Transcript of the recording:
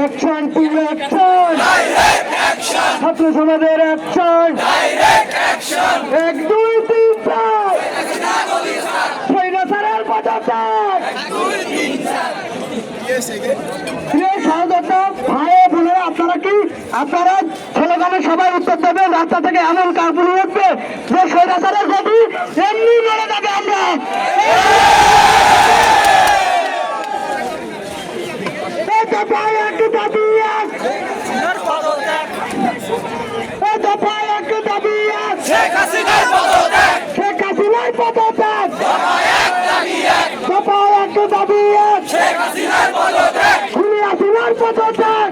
action team action ছাত্র সমাজের action 1 2 3 4 স্বৈরাচারের পদত্যাগ ভাই বোনেরা আপনারা ছেলেখানে সবাই উত্তর দেবেন রাস্তা থেকে এমন কার্পুলি উঠবে যে স্বৈরাচারের গতি এমনি মরে যাবে আমরা শেখ হাসিনার পদত্যাগ শেখ হাসিনার পদত্যাগ শেখ হাসিনার পদত্যাগ খুনি হাসিনার পদত্যাগ